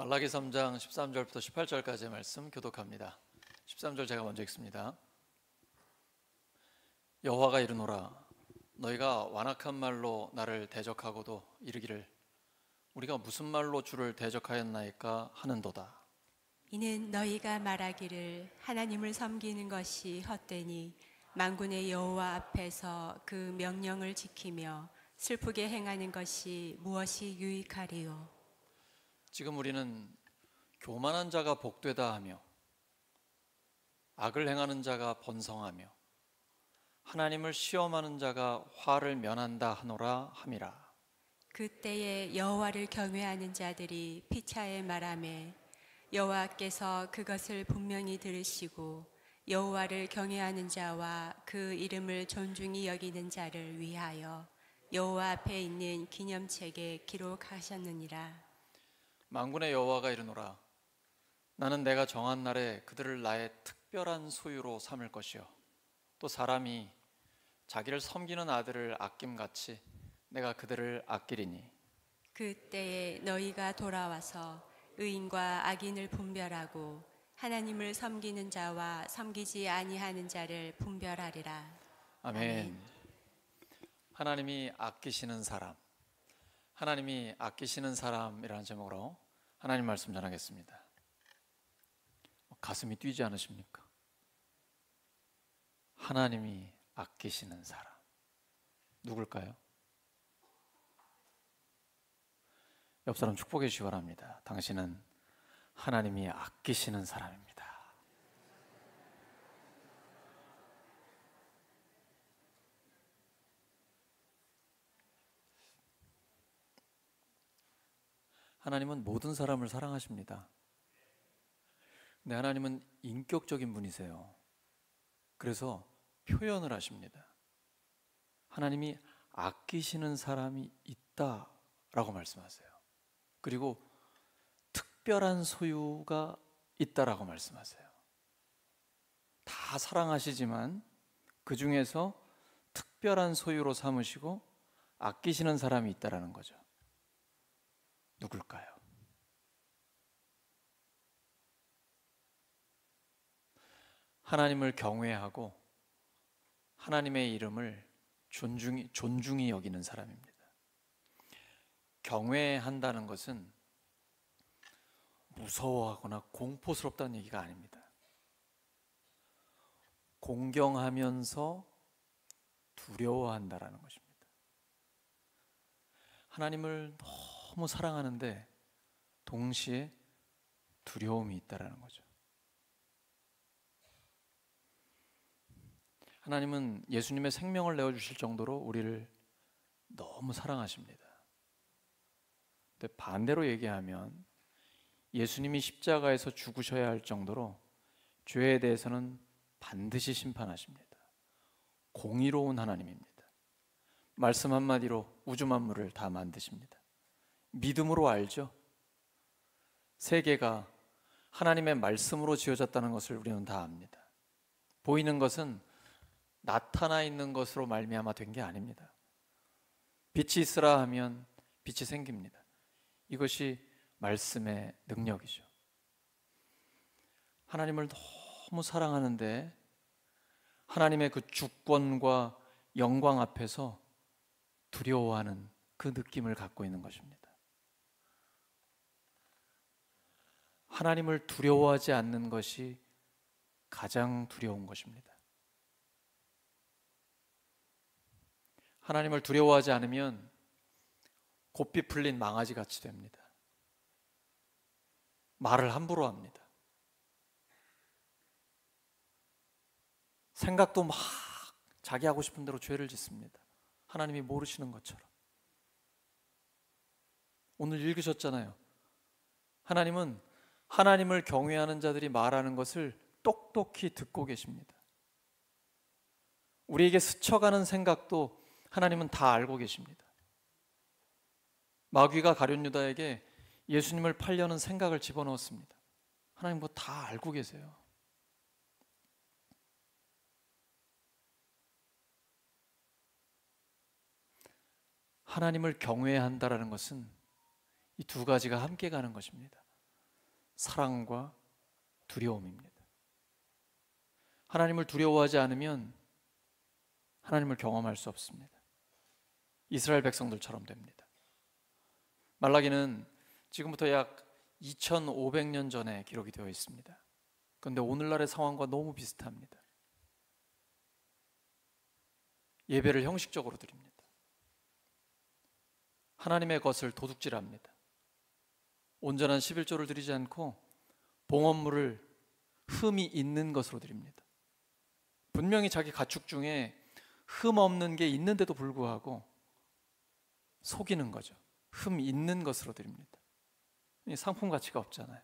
말라기 3장 13절부터 18절까지의 말씀 교독합니다. 13절 제가 먼저 읽습니다. 여호와가 이르노라, 너희가 완악한 말로 나를 대적하고도 이르기를 우리가 무슨 말로 주를 대적하였나이까 하는도다. 이는 너희가 말하기를 하나님을 섬기는 것이 헛되니 만군의 여호와 앞에서 그 명령을 지키며 슬프게 행하는 것이 무엇이 유익하리요. 지금 우리는 교만한 자가 복되다 하며 악을 행하는 자가 번성하며 하나님을 시험하는 자가 화를 면한다 하노라 함이라. 그때에 여호와를 경외하는 자들이 피차에 말하매 여호와께서 그것을 분명히 들으시고 여호와를 경외하는 자와 그 이름을 존중히 여기는 자를 위하여 여호와 앞에 있는 기념책에 기록하셨느니라. 만군의 여호와가 이르노라, 나는 내가 정한 날에 그들을 나의 특별한 소유로 삼을 것이요 또 사람이 자기를 섬기는 아들을 아낌같이 내가 그들을 아끼리니 그때에 너희가 돌아와서 의인과 악인을 분별하고 하나님을 섬기는 자와 섬기지 아니하는 자를 분별하리라. 아멘. 하나님이 아끼시는 사람, 하나님이 아끼시는 사람이라는 제목으로 하나님 말씀 전하겠습니다. 가슴이 뛰지 않으십니까? 하나님이 아끼시는 사람 누굴까요? 옆 사람 축복해 주시기 바랍니다. 당신은 하나님이 아끼시는 사람입니다. 하나님은 모든 사람을 사랑하십니다. 근데 하나님은 인격적인 분이세요. 그래서 표현을 하십니다. 하나님이 아끼시는 사람이 있다라고 말씀하세요. 그리고 특별한 소유가 있다라고 말씀하세요. 다 사랑하시지만 그 중에서 특별한 소유로 삼으시고 아끼시는 사람이 있다라는 거죠. 누굴까요? 하나님을 경외하고 하나님의 이름을 존중히 여기는 사람입니다. 경외한다는 것은 무서워하거나 공포스럽다는 얘기가 아닙니다. 공경하면서 두려워한다라는 것입니다. 하나님을 너무 사랑하는데 동시에 두려움이 있다라는 거죠. 하나님은 예수님의 생명을 내어주실 정도로 우리를 너무 사랑하십니다. 근데 반대로 얘기하면 예수님이 십자가에서 죽으셔야 할 정도로 죄에 대해서는 반드시 심판하십니다. 공의로운 하나님입니다. 말씀 한마디로 우주 만물을 다 만드십니다. 믿음으로 알죠? 세계가 하나님의 말씀으로 지어졌다는 것을 우리는 다 압니다. 보이는 것은 나타나 있는 것으로 말미암아 된 게 아닙니다. 빛이 있으라 하면 빛이 생깁니다. 이것이 말씀의 능력이죠. 하나님을 너무 사랑하는데 하나님의 그 주권과 영광 앞에서 두려워하는 그 느낌을 갖고 있는 것입니다. 하나님을 두려워하지 않는 것이 가장 두려운 것입니다. 하나님을 두려워하지 않으면 곱비 풀린 망아지 같이 됩니다. 말을 함부로 합니다. 생각도 막 자기 하고 싶은 대로 죄를 짓습니다. 하나님이 모르시는 것처럼. 오늘 읽으셨잖아요. 하나님은 하나님을 경외하는 자들이 말하는 것을 똑똑히 듣고 계십니다. 우리에게 스쳐가는 생각도 하나님은 다 알고 계십니다. 마귀가 가룟 유다에게 예수님을 팔려는 생각을 집어넣었습니다. 하나님 그거 다 알고 계세요. 하나님을 경외한다라는 것은 이 두 가지가 함께 가는 것입니다. 사랑과 두려움입니다. 하나님을 두려워하지 않으면 하나님을 경험할 수 없습니다. 이스라엘 백성들처럼 됩니다. 말라기는 지금부터 약 2500년 전에 기록이 되어 있습니다. 그런데 오늘날의 상황과 너무 비슷합니다. 예배를 형식적으로 드립니다. 하나님의 것을 도둑질합니다. 온전한 11조를 드리지 않고 봉헌물을 흠이 있는 것으로 드립니다. 분명히 자기 가축 중에 흠 없는 게 있는데도 불구하고 속이는 거죠. 흠 있는 것으로 드립니다. 상품 가치가 없잖아요.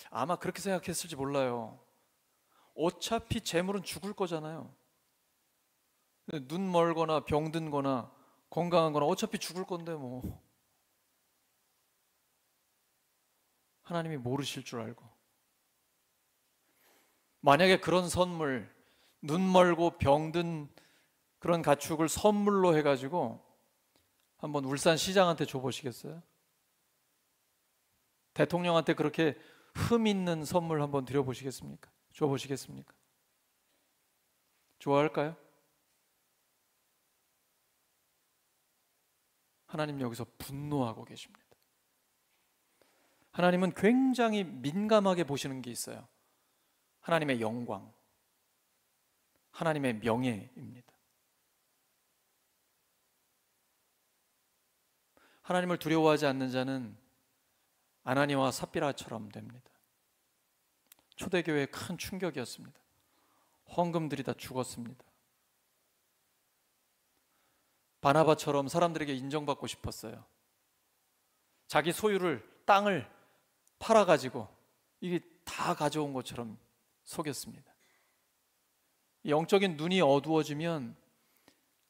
아마 그렇게 생각했을지 몰라요. 어차피 재물은 죽을 거잖아요. 눈 멀거나 병든 거나 건강한 거나 어차피 죽을 건데 뭐. 하나님이 모르실 줄 알고. 만약에 그런 선물, 눈 멀고 병든 그런 가축을 선물로 해가지고 한번 울산 시장한테 줘보시겠어요? 대통령한테 그렇게 흠 있는 선물 한번 드려보시겠습니까? 줘보시겠습니까? 좋아할까요? 하나님 여기서 분노하고 계십니다. 하나님은 굉장히 민감하게 보시는 게 있어요. 하나님의 영광, 하나님의 명예입니다. 하나님을 두려워하지 않는 자는 아나니와 삽비라처럼 됩니다. 초대교회에 큰 충격이었습니다. 헌금들이 다 죽었습니다. 바나바처럼 사람들에게 인정받고 싶었어요. 자기 소유를, 땅을 팔아가지고 이게 다 가져온 것처럼 속였습니다. 영적인 눈이 어두워지면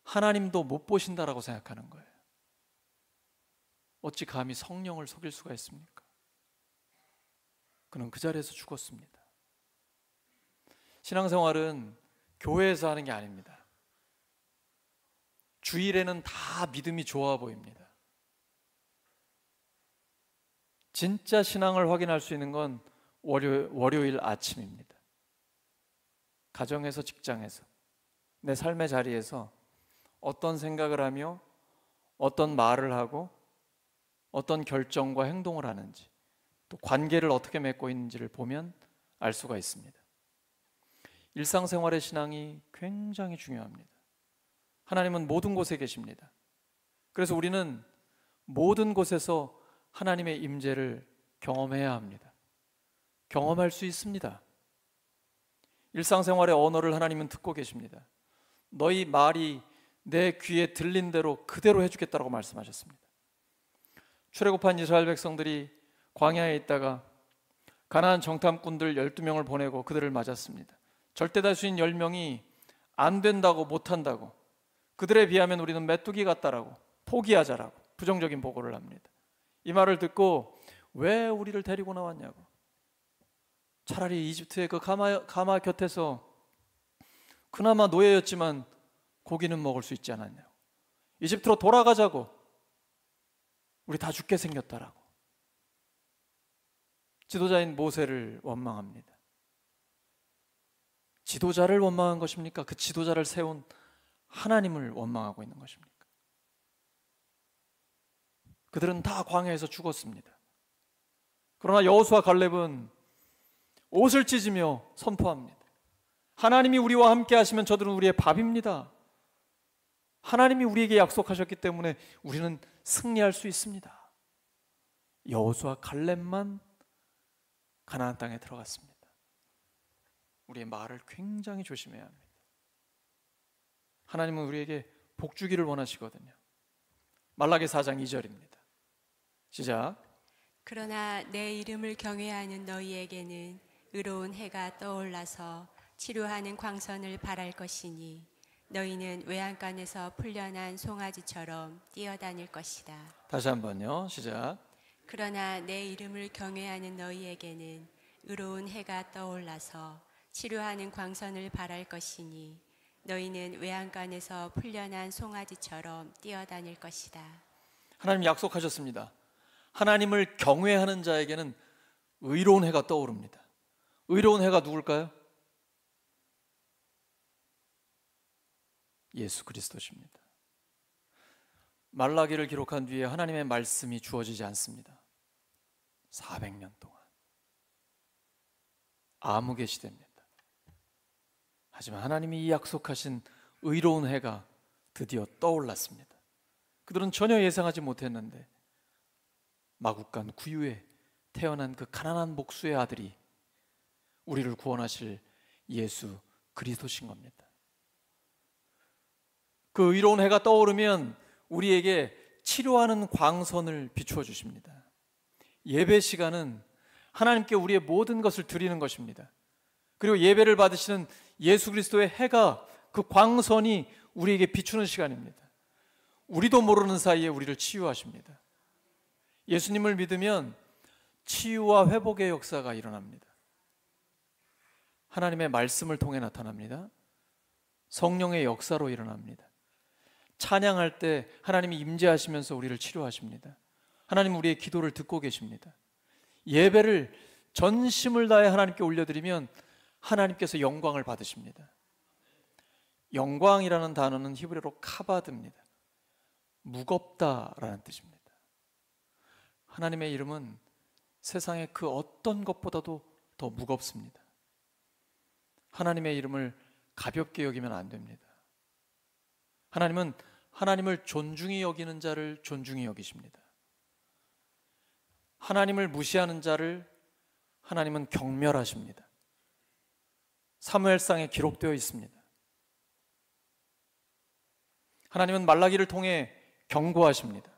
하나님도 못 보신다라고 생각하는 거예요. 어찌 감히 성령을 속일 수가 있습니까? 그는 그 자리에서 죽었습니다. 신앙생활은 교회에서 하는 게 아닙니다. 주일에는 다 믿음이 좋아 보입니다. 진짜 신앙을 확인할 수 있는 건 월요일 아침입니다. 가정에서, 직장에서, 내 삶의 자리에서 어떤 생각을 하며 어떤 말을 하고 어떤 결정과 행동을 하는지, 또 관계를 어떻게 맺고 있는지를 보면 알 수가 있습니다. 일상생활의 신앙이 굉장히 중요합니다. 하나님은 모든 곳에 계십니다. 그래서 우리는 모든 곳에서 하나님의 임재를 경험해야 합니다. 경험할 수 있습니다. 일상생활의 언어를 하나님은 듣고 계십니다. 너희 말이 내 귀에 들린 대로 그대로 해주겠다고 말씀하셨습니다. 출애굽한 이스라엘 백성들이 광야에 있다가 가나안 정탐꾼들 12명을 보내고 그들을 맞았습니다. 절대다수인 10명이 안 된다고, 못한다고, 그들에 비하면 우리는 메뚜기 같다라고, 포기하자라고 부정적인 보고를 합니다. 이 말을 듣고 왜 우리를 데리고 나왔냐고, 차라리 이집트의 그 가마 곁에서 그나마 노예였지만 고기는 먹을 수 있지 않았냐고, 이집트로 돌아가자고, 우리 다 죽게 생겼다라고 지도자인 모세를 원망합니다. 지도자를 원망한 것입니까? 그 지도자를 세운 하나님을 원망하고 있는 것입니까? 그들은 다 광야에서 죽었습니다. 그러나 여호수아 갈렙은 옷을 찢으며 선포합니다. 하나님이 우리와 함께 하시면 저들은 우리의 밥입니다. 하나님이 우리에게 약속하셨기 때문에 우리는 승리할 수 있습니다. 여호수아 갈렙만 가나안 땅에 들어갔습니다. 우리의 말을 굉장히 조심해야 합니다. 하나님은 우리에게 복 주기를 원하시거든요. 말라기 4장 2절입니다. 시작. 그러나 내 이름을 경외하는 너희에게는 의로운 해가 떠올라서 치료하는 광선을 발할 것이니 너희는 외양간에서 풀려난 송아지처럼 뛰어다닐 것이다. 다시 한번요. 시작. 그러나 내 이름을 경외하는 너희에게는 의로운 해가 떠올라서 치료하는 광선을 발할 것이니 너희는 외양간에서 풀려난 송아지처럼 뛰어다닐 것이다. 하나님 약속하셨습니다. 하나님을 경외하는 자에게는 의로운 해가 떠오릅니다. 의로운 해가 누굴까요? 예수 그리스도십니다. 말라기를 기록한 뒤에 하나님의 말씀이 주어지지 않습니다. 400년 동안 암흑의 시대입니다. 하지만 하나님이 이 약속하신 의로운 해가 드디어 떠올랐습니다. 그들은 전혀 예상하지 못했는데 마국간 구유에 태어난 그 가난한 목수의 아들이 우리를 구원하실 예수 그리스도신 겁니다. 그 의로운 해가 떠오르면 우리에게 치료하는 광선을 비추어 주십니다. 예배 시간은 하나님께 우리의 모든 것을 드리는 것입니다. 그리고 예배를 받으시는 예수 그리스도의 해가, 그 광선이 우리에게 비추는 시간입니다. 우리도 모르는 사이에 우리를 치유하십니다. 예수님을 믿으면 치유와 회복의 역사가 일어납니다. 하나님의 말씀을 통해 나타납니다. 성령의 역사로 일어납니다. 찬양할 때 하나님이 임재하시면서 우리를 치료하십니다. 하나님 우리의 기도를 듣고 계십니다. 예배를 전심을 다해 하나님께 올려드리면 하나님께서 영광을 받으십니다. 영광이라는 단어는 히브리어로 카바드입니다. 무겁다라는 뜻입니다. 하나님의 이름은 세상의 그 어떤 것보다도 더 무겁습니다. 하나님의 이름을 가볍게 여기면 안 됩니다. 하나님은 하나님을 존중히 여기는 자를 존중히 여기십니다. 하나님을 무시하는 자를 하나님은 경멸하십니다. 사무엘상에 기록되어 있습니다. 하나님은 말라기를 통해 경고하십니다.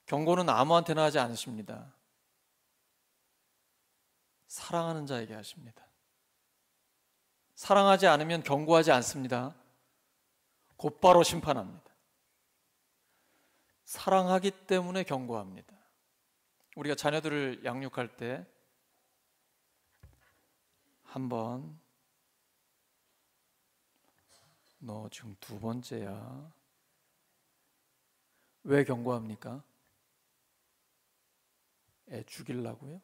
경고는 아무한테나 하지 않으십니다. 사랑하는 자에게 하십니다. 사랑하지 않으면 경고하지 않습니다. 곧바로 심판합니다. 사랑하기 때문에 경고합니다. 우리가 자녀들을 양육할 때 한번 너 지금 두 번째야. 왜 경고합니까? 애 죽이려고요?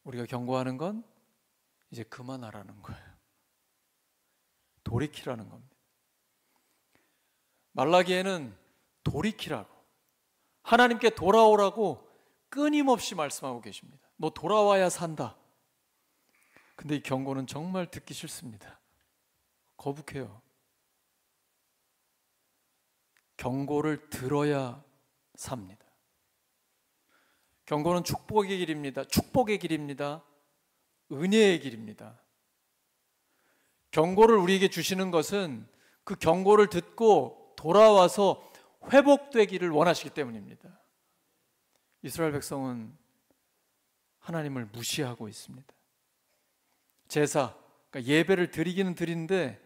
우리가 경고하는 건 이제 그만하라는 거예요. 돌이키라는 겁니다. 말라기에는 돌이키라고, 하나님께 돌아오라고 끊임없이 말씀하고 계십니다. 너 돌아와야 산다. 근데 이 경고는 정말 듣기 싫습니다. 거북해요. 경고를 들어야 삽니다. 경고는 축복의 길입니다. 축복의 길입니다. 은혜의 길입니다. 경고를 우리에게 주시는 것은 그 경고를 듣고 돌아와서 회복되기를 원하시기 때문입니다. 이스라엘 백성은 하나님을 무시하고 있습니다. 제사, 그러니까 예배를 드리기는 드리는데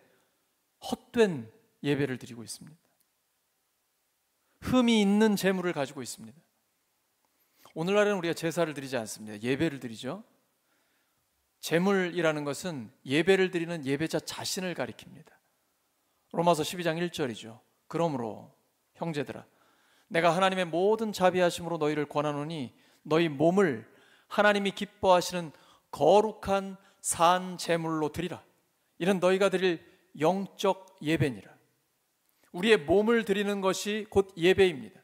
헛된 예배를 드리고 있습니다. 흠이 있는 재물을 가지고 있습니다. 오늘날에는 우리가 제사를 드리지 않습니다. 예배를 드리죠. 재물이라는 것은 예배를 드리는 예배자 자신을 가리킵니다. 로마서 12장 1절이죠. 그러므로 형제들아, 내가 하나님의 모든 자비하심으로 너희를 권하노니 너희 몸을 하나님이 기뻐하시는 거룩한 산 제물로 드리라. 이는 너희가 드릴 영적 예배니라. 우리의 몸을 드리는 것이 곧 예배입니다.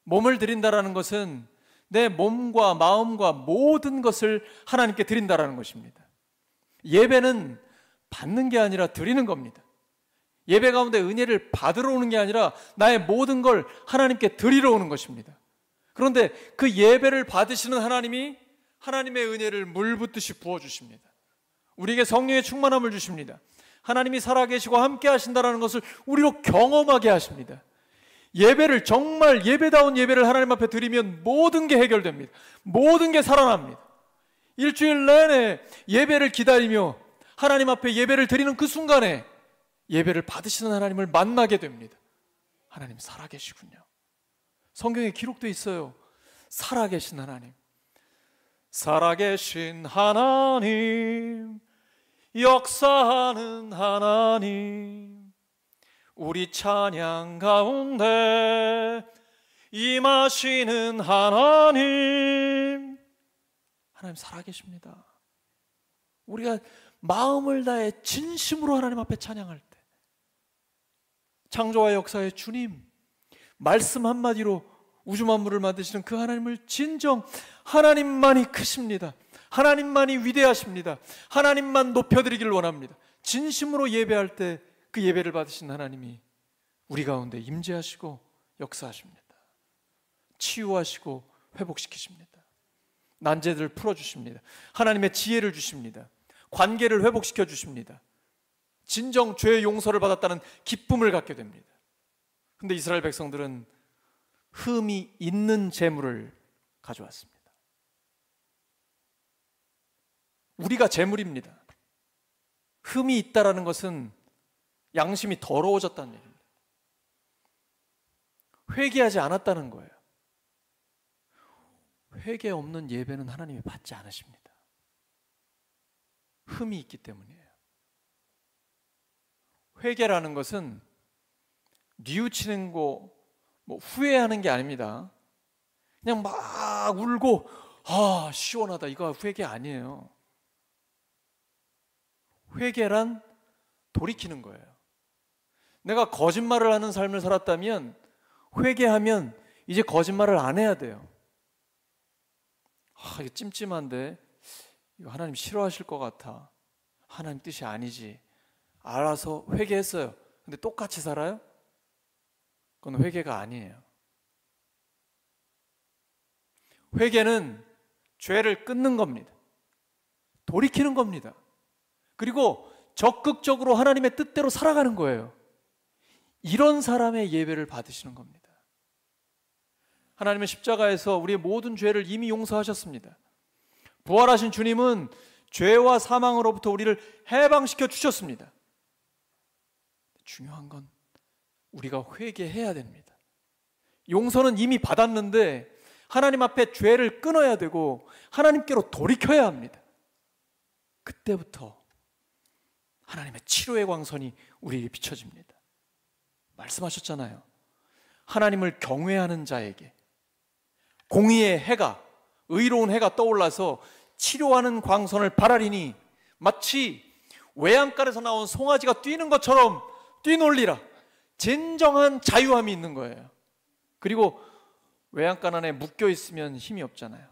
몸을 드린다라는 것은 내 몸과 마음과 모든 것을 하나님께 드린다라는 것입니다. 예배는 받는 게 아니라 드리는 겁니다. 예배 가운데 은혜를 받으러 오는 게 아니라 나의 모든 걸 하나님께 드리러 오는 것입니다. 그런데 그 예배를 받으시는 하나님이 하나님의 은혜를 물붓듯이 부어주십니다. 우리에게 성령의 충만함을 주십니다. 하나님이 살아계시고 함께 하신다는 것을 우리로 경험하게 하십니다. 예배를, 정말 예배다운 예배를 하나님 앞에 드리면 모든 게 해결됩니다. 모든 게 살아납니다. 일주일 내내 예배를 기다리며 하나님 앞에 예배를 드리는 그 순간에 예배를 받으시는 하나님을 만나게 됩니다. 하나님 살아계시군요. 성경에 기록되어 있어요. 살아계신 하나님, 살아계신 하나님, 역사하는 하나님, 우리 찬양 가운데 임하시는 하나님. 하나님 살아계십니다. 우리가 마음을 다해 진심으로 하나님 앞에 찬양할 때, 창조와 역사의 주님, 말씀 한마디로 우주 만물을 만드시는 그 하나님을 진정 하나님만이 크십니다. 하나님만이 위대하십니다. 하나님만 높여드리기를 원합니다. 진심으로 예배할 때 그 예배를 받으신 하나님이 우리 가운데 임재하시고 역사하십니다. 치유하시고 회복시키십니다. 난제들을 풀어주십니다. 하나님의 지혜를 주십니다. 관계를 회복시켜 주십니다. 진정 죄의 용서를 받았다는 기쁨을 갖게 됩니다. 그런데 이스라엘 백성들은 흠이 있는 재물을 가져왔습니다. 우리가 재물입니다. 흠이 있다라는 것은 양심이 더러워졌다는 얘기입니다. 회개하지 않았다는 거예요. 회개 없는 예배는 하나님이 받지 않으십니다. 흠이 있기 때문이에요. 회개라는 것은 뉘우치는 거, 후회하는 게 아닙니다. 그냥 막 울고 시원하다, 이거 회개 아니에요. 회개란 돌이키는 거예요. 내가 거짓말을 하는 삶을 살았다면 회개하면 이제 거짓말을 안 해야 돼요. 이거 찜찜한데 이거 하나님 싫어하실 것 같아. 하나님 뜻이 아니지. 알아서 회개했어요. 근데 똑같이 살아요? 그건 회개가 아니에요. 회개는 죄를 끊는 겁니다. 돌이키는 겁니다. 그리고 적극적으로 하나님의 뜻대로 살아가는 거예요. 이런 사람의 예배를 받으시는 겁니다. 하나님은 십자가에서 우리의 모든 죄를 이미 용서하셨습니다. 부활하신 주님은 죄와 사망으로부터 우리를 해방시켜 주셨습니다. 중요한 건 우리가 회개해야 됩니다. 용서는 이미 받았는데 하나님 앞에 죄를 끊어야 되고 하나님께로 돌이켜야 합니다. 그때부터 하나님의 치료의 광선이 우리에게 비춰집니다. 말씀하셨잖아요. 하나님을 경외하는 자에게 공의의 해가, 의로운 해가 떠올라서 치료하는 광선을 발하리니 마치 외양간에서 나온 송아지가 뛰는 것처럼 뛰놀리라. 진정한 자유함이 있는 거예요. 그리고 외양간 안에 묶여 있으면 힘이 없잖아요.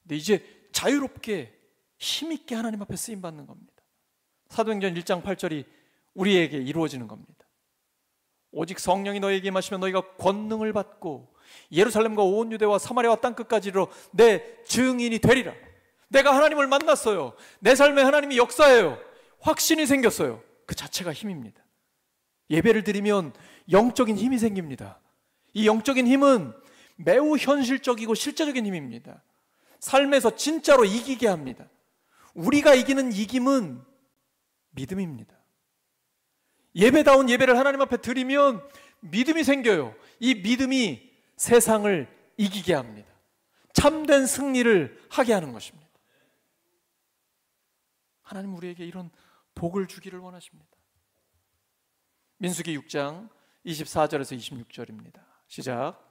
근데 이제 자유롭게 힘있게 하나님 앞에 쓰임받는 겁니다. 사도행전 1장 8절이 우리에게 이루어지는 겁니다. 오직 성령이 너희에게 임하시면 너희가 권능을 받고 예루살렘과 온 유대와 사마리아와 땅끝까지 이르러 내 증인이 되리라. 내가 하나님을 만났어요. 내 삶에 하나님이 역사해요. 확신이 생겼어요. 그 자체가 힘입니다. 예배를 드리면 영적인 힘이 생깁니다. 이 영적인 힘은 매우 현실적이고 실제적인 힘입니다. 삶에서 진짜로 이기게 합니다. 우리가 이기는 이김은 믿음입니다. 예배다운 예배를 하나님 앞에 드리면 믿음이 생겨요. 이 믿음이 세상을 이기게 합니다. 참된 승리를 하게 하는 것입니다. 하나님 우리에게 이런 복을 주기를 원하십니다. 민수기 6장 24절에서 26절입니다. 시작.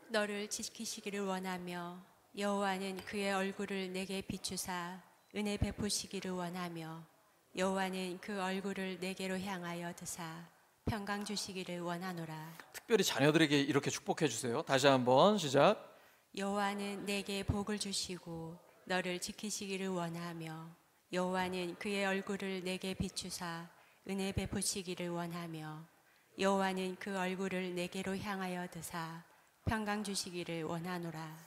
너를 지키시기를 원하며 여호와는 그의 얼굴을 내게 비추사 은혜 베푸시기를 원하며 여호와는 그 얼굴을 내게로 향하여 드사 평강 주시기를 원하노라. 특별히 자녀들에게 이렇게 축복해 주세요. 다시 한번 시작. 여호와는 내게 복을 주시고 너를 지키시기를 원하며 여호와는 그의 얼굴을 내게 비추사 은혜 베푸시기를 원하며 여호와는 그 얼굴을 내게로 향하여 드사 평강 주시기를 원하노라.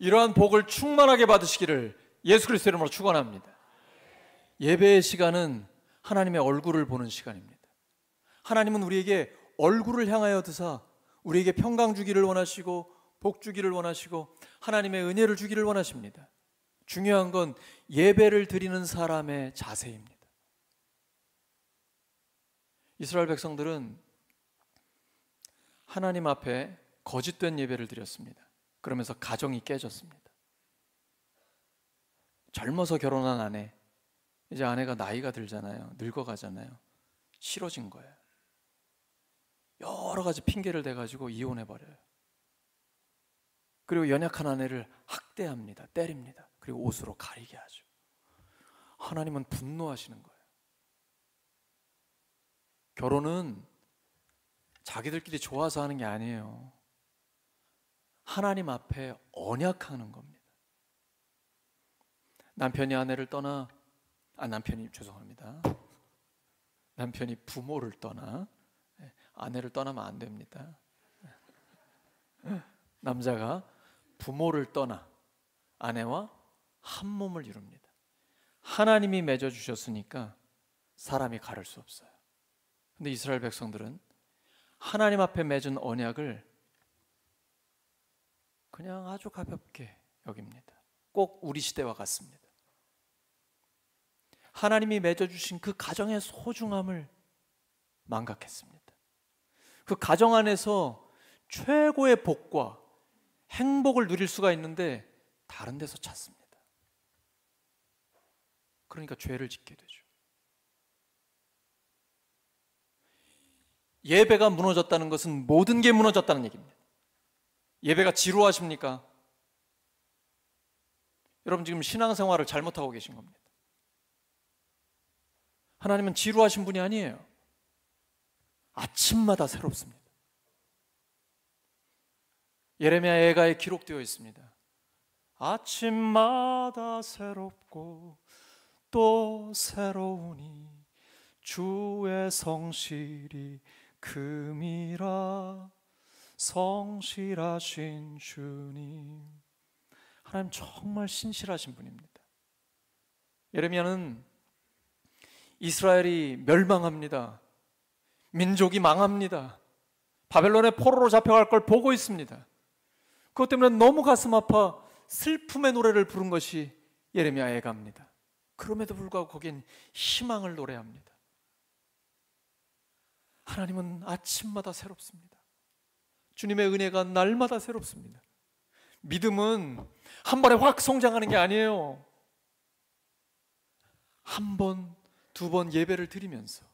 이러한 복을 충만하게 받으시기를 예수 그리스도의 이름으로 축원합니다. 예배의 시간은 하나님의 얼굴을 보는 시간입니다. 하나님은 우리에게 얼굴을 향하여 드사 우리에게 평강 주기를 원하시고 복 주기를 원하시고 하나님의 은혜를 주기를 원하십니다. 중요한 건 예배를 드리는 사람의 자세입니다. 이스라엘 백성들은 하나님 앞에 거짓된 예배를 드렸습니다. 그러면서 가정이 깨졌습니다. 젊어서 결혼한 아내, 이제 아내가 나이가 들잖아요. 늙어가잖아요. 싫어진 거예요. 여러 가지 핑계를 대가지고 이혼해버려요. 그리고 연약한 아내를 학대합니다. 때립니다. 그리고 옷으로 가리게 하죠. 하나님은 분노하시는 거예요. 결혼은 자기들끼리 좋아서 하는 게 아니에요. 하나님 앞에 언약하는 겁니다. 남편이 아내를 떠나, 남편이 부모를 떠나, 아내를 떠나면 안 됩니다. 남자가 부모를 떠나 아내와 한 몸을 이룹니다. 하나님이 맺어주셨으니까 사람이 가를 수 없어요. 근데 이스라엘 백성들은 하나님 앞에 맺은 언약을 그냥 아주 가볍게 여깁니다. 꼭 우리 시대와 같습니다. 하나님이 맺어주신 그 가정의 소중함을 망각했습니다. 그 가정 안에서 최고의 복과 행복을 누릴 수가 있는데 다른 데서 찾습니다. 그러니까 죄를 짓게 되죠. 예배가 무너졌다는 것은 모든 게 무너졌다는 얘기입니다. 예배가 지루하십니까? 여러분 지금 신앙생활을 잘못하고 계신 겁니다. 하나님은 지루하신 분이 아니에요. 아침마다 새롭습니다. 예레미야 예가에 기록되어 있습니다. 아침마다 새롭고 또 새로우니 주의 성실이 금이라. 성실하신 주님. 하나님 정말 신실하신 분입니다. 예레미야는 이스라엘이 멸망합니다. 민족이 망합니다. 바벨론의 포로로 잡혀갈 걸 보고 있습니다. 그것 때문에 너무 가슴 아파 슬픔의 노래를 부른 것이 예레미야 예가입니다. 그럼에도 불구하고 거긴 희망을 노래합니다. 하나님은 아침마다 새롭습니다. 주님의 은혜가 날마다 새롭습니다. 믿음은 한 번에 확 성장하는 게 아니에요. 한 번, 두 번 예배를 드리면서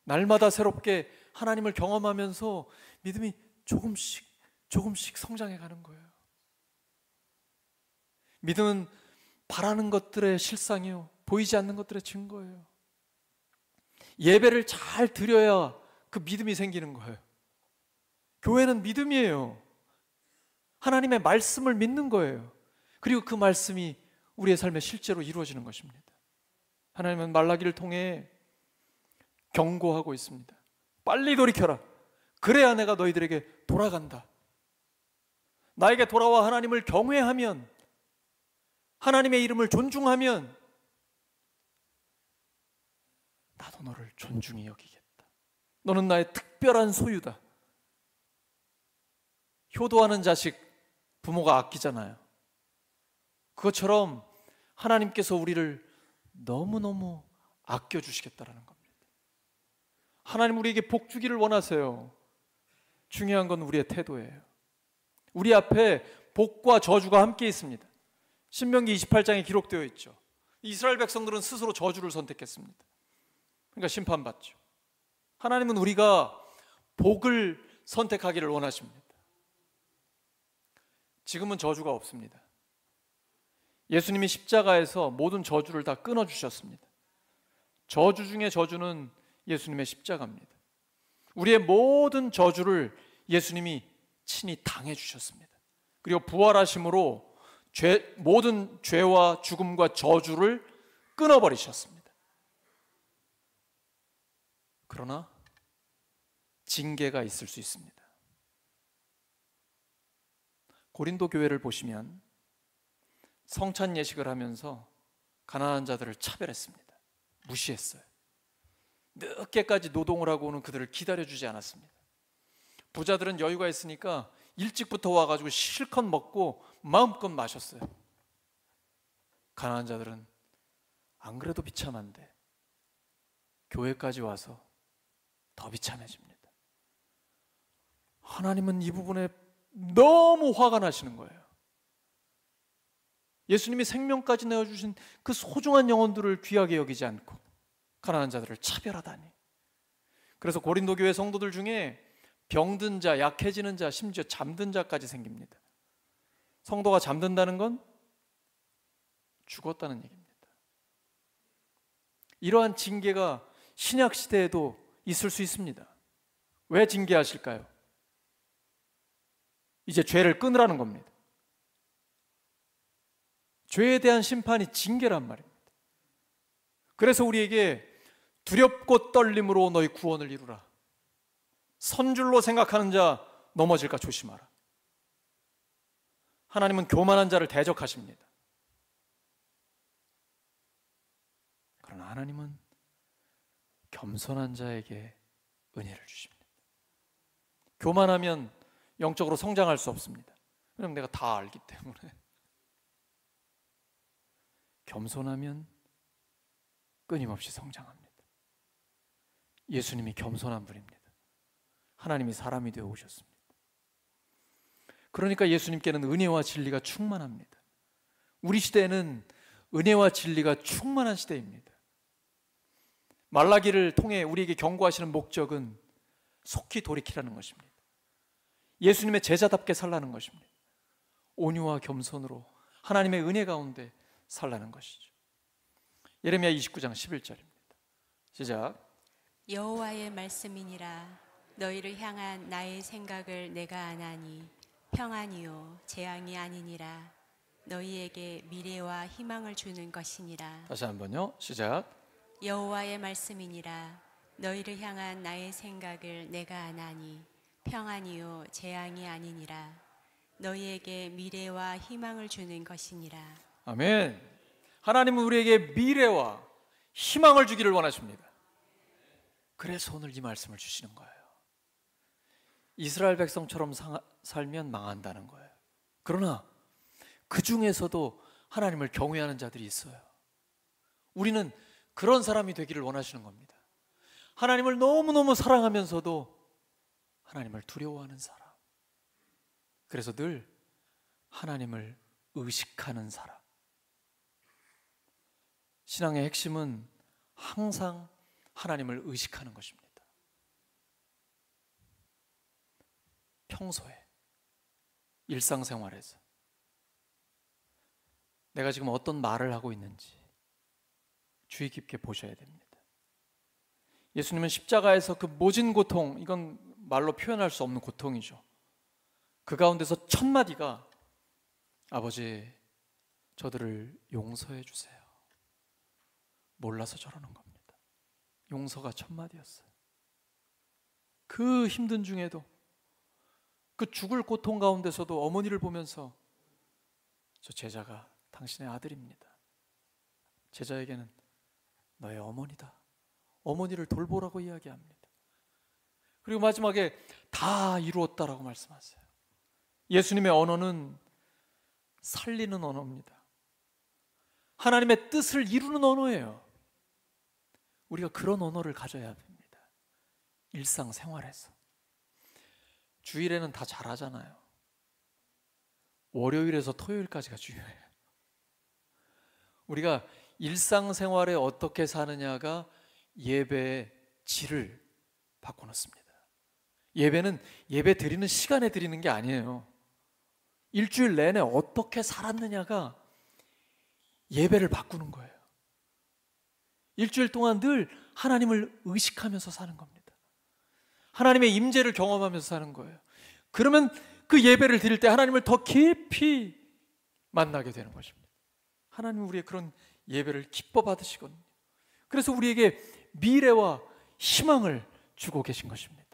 날마다 새롭게 하나님을 경험하면서 믿음이 조금씩 성장해 가는 거예요. 믿음은 바라는 것들의 실상이요, 보이지 않는 것들의 증거예요. 예배를 잘 드려야 그 믿음이 생기는 거예요. 교회는 믿음이에요. 하나님의 말씀을 믿는 거예요. 그리고 그 말씀이 우리의 삶에 실제로 이루어지는 것입니다. 하나님은 말라기를 통해 경고하고 있습니다. 빨리 돌이켜라. 그래야 내가 너희들에게 돌아간다. 나에게 돌아와 하나님을 경외하면, 하나님의 이름을 존중하면 나도 너를 존중히 여기겠다. 너는 나의 특별한 소유다. 효도하는 자식 부모가 아끼잖아요. 그것처럼 하나님께서 우리를 너무너무 아껴주시겠다라는 겁니다. 하나님 우리에게 복 주기를 원하세요. 중요한 건 우리의 태도예요. 우리 앞에 복과 저주가 함께 있습니다. 신명기 28장에 기록되어 있죠. 이스라엘 백성들은 스스로 저주를 선택했습니다. 그러니까 심판받죠. 하나님은 우리가 복을 선택하기를 원하십니다. 지금은 저주가 없습니다. 예수님이 십자가에서 모든 저주를 다 끊어주셨습니다. 저주 중에 저주는 예수님의 십자가입니다. 우리의 모든 저주를 예수님이 친히 당해주셨습니다. 그리고 부활하심으로 모든 죄와 죽음과 저주를 끊어버리셨습니다. 그러나 징계가 있을 수 있습니다. 고린도 교회를 보시면 성찬 예식을 하면서 가난한 자들을 차별했습니다. 무시했어요. 늦게까지 노동을 하고 오는 그들을 기다려주지 않았습니다. 부자들은 여유가 있으니까 일찍부터 와가지고 실컷 먹고 마음껏 마셨어요. 가난한 자들은 안 그래도 비참한데 교회까지 와서 더 비참해집니다. 하나님은 이 부분에 너무 화가 나시는 거예요. 예수님이 생명까지 내어주신 그 소중한 영혼들을 귀하게 여기지 않고 가난한 자들을 차별하다니. 그래서 고린도 교회 성도들 중에 병든 자, 약해지는 자, 심지어 잠든 자까지 생깁니다. 성도가 잠든다는 건 죽었다는 얘기입니다. 이러한 징계가 신약 시대에도 있을 수 있습니다. 왜 징계하실까요? 이제 죄를 끊으라는 겁니다. 죄에 대한 심판이 징계란 말입니다. 그래서 우리에게 두렵고 떨림으로 너희 구원을 이루라. 선줄로 생각하는 자 넘어질까 조심하라. 하나님은 교만한 자를 대적하십니다. 그러나 하나님은 겸손한 자에게 은혜를 주십니다. 교만하면 영적으로 성장할 수 없습니다. 왜냐하면 내가 다 알기 때문에. 겸손하면 끊임없이 성장합니다. 예수님이 겸손한 분입니다. 하나님이 사람이 되어 오셨습니다. 그러니까 예수님께는 은혜와 진리가 충만합니다. 우리 시대에는 은혜와 진리가 충만한 시대입니다. 말라기를 통해 우리에게 경고하시는 목적은 속히 돌이키라는 것입니다. 예수님의 제자답게 살라는 것입니다. 온유와 겸손으로 하나님의 은혜 가운데 살라는 것이죠. 예레미야 29장 11절입니다. 시작. 여호와의 말씀이니라. 너희를 향한 나의 생각을 내가 아나니 평안이요 재앙이 아니니라. 너희에게 미래와 희망을 주는 것이니라. 다시 한번요. 시작. 여호와의 말씀이니라. 너희를 향한 나의 생각을 내가 아나니 평안이요 재앙이 아니니라. 너희에게 미래와 희망을 주는 것이니라. 아멘. 하나님은 우리에게 미래와 희망을 주기를 원하십니다. 그래서 오늘 이 말씀을 주시는 거예요. 이스라엘 백성처럼 살면 망한다는 거예요. 그러나 그 중에서도 하나님을 경외하는 자들이 있어요. 우리는 그런 사람이 되기를 원하시는 겁니다. 하나님을 너무너무 사랑하면서도 하나님을 두려워하는 사람. 그래서 늘 하나님을 의식하는 사람. 신앙의 핵심은 항상 하나님을 의식하는 것입니다. 평소에, 일상생활에서 내가 지금 어떤 말을 하고 있는지 주의 깊게 보셔야 됩니다. 예수님은 십자가에서 그 모진 고통, 이건 말로 표현할 수 없는 고통이죠. 그 가운데서 첫 마디가 아버지, 저들을 용서해 주세요. 몰라서 저러는 겁니다. 용서가 첫 마디였어요. 그 힘든 중에도, 그 죽을 고통 가운데서도 어머니를 보면서 저 제자가 당신의 아들입니다. 제자에게는 너의 어머니다. 어머니를 돌보라고 이야기합니다. 그리고 마지막에 다 이루었다라고 말씀하세요. 예수님의 언어는 살리는 언어입니다. 하나님의 뜻을 이루는 언어예요. 우리가 그런 언어를 가져야 합니다. 일상생활에서. 주일에는 다 잘하잖아요. 월요일에서 토요일까지가 중요해요. 우리가 일상생활에 어떻게 사느냐가 예배의 질을 바꿔놓습니다. 예배는 예배 드리는 시간에 드리는 게 아니에요. 일주일 내내 어떻게 살았느냐가 예배를 바꾸는 거예요. 일주일 동안 늘 하나님을 의식하면서 사는 겁니다. 하나님의 임재를 경험하면서 사는 거예요. 그러면 그 예배를 드릴 때 하나님을 더 깊이 만나게 되는 것입니다. 하나님은 우리의 그런 예배를 기뻐 받으시거든요. 그래서 우리에게 미래와 희망을 주고 계신 것입니다.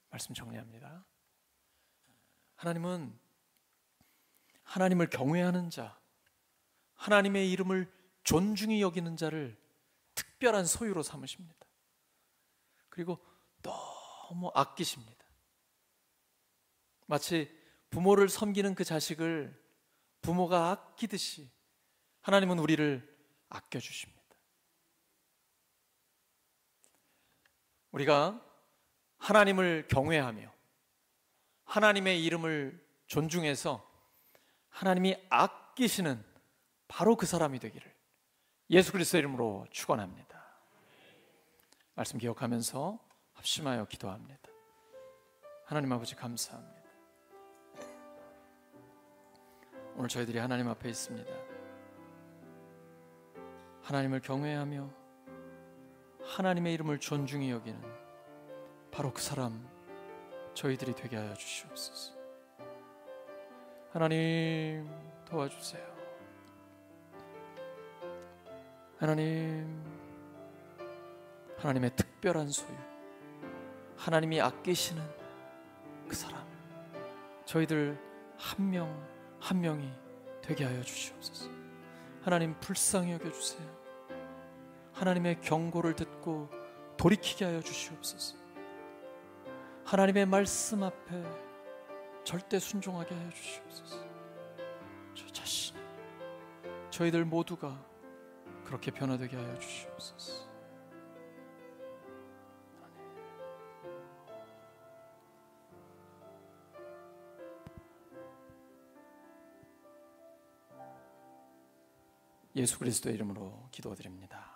말씀 정리합니다. 하나님은 하나님을 경외하는 자, 하나님의 이름을 존중히 여기는 자를 특별한 소유로 삼으십니다. 그리고 너무 아끼십니다. 마치 부모를 섬기는 그 자식을 부모가 아끼듯이 하나님은 우리를 아껴주십니다. 우리가 하나님을 경외하며 하나님의 이름을 존중해서 하나님이 아끼시는 바로 그 사람이 되기를 예수 그리스도의 이름으로 축원합니다. 말씀 기억하면서 합심하여 기도합니다. 하나님 아버지 감사합니다. 오늘 저희들이 하나님 앞에 있습니다. 하나님을 경외하며 하나님의 이름을 존중히 여기는 바로 그 사람 저희들이 되게 하여 주시옵소서. 하나님 도와주세요. 하나님의 특별한 소유, 하나님이 아끼시는 그 사람 저희들 한 명 한 명이 되게 하여 주시옵소서. 하나님 불쌍히 여겨주세요. 하나님의 경고를 듣고 돌이키게 하여 주시옵소서. 하나님의 말씀 앞에 절대 순종하게 하여 주시옵소서. 저 자신, 저희들 모두가 그렇게 변화되게 하여 주시옵소서. 예수 그리스도의 이름으로 기도드립니다.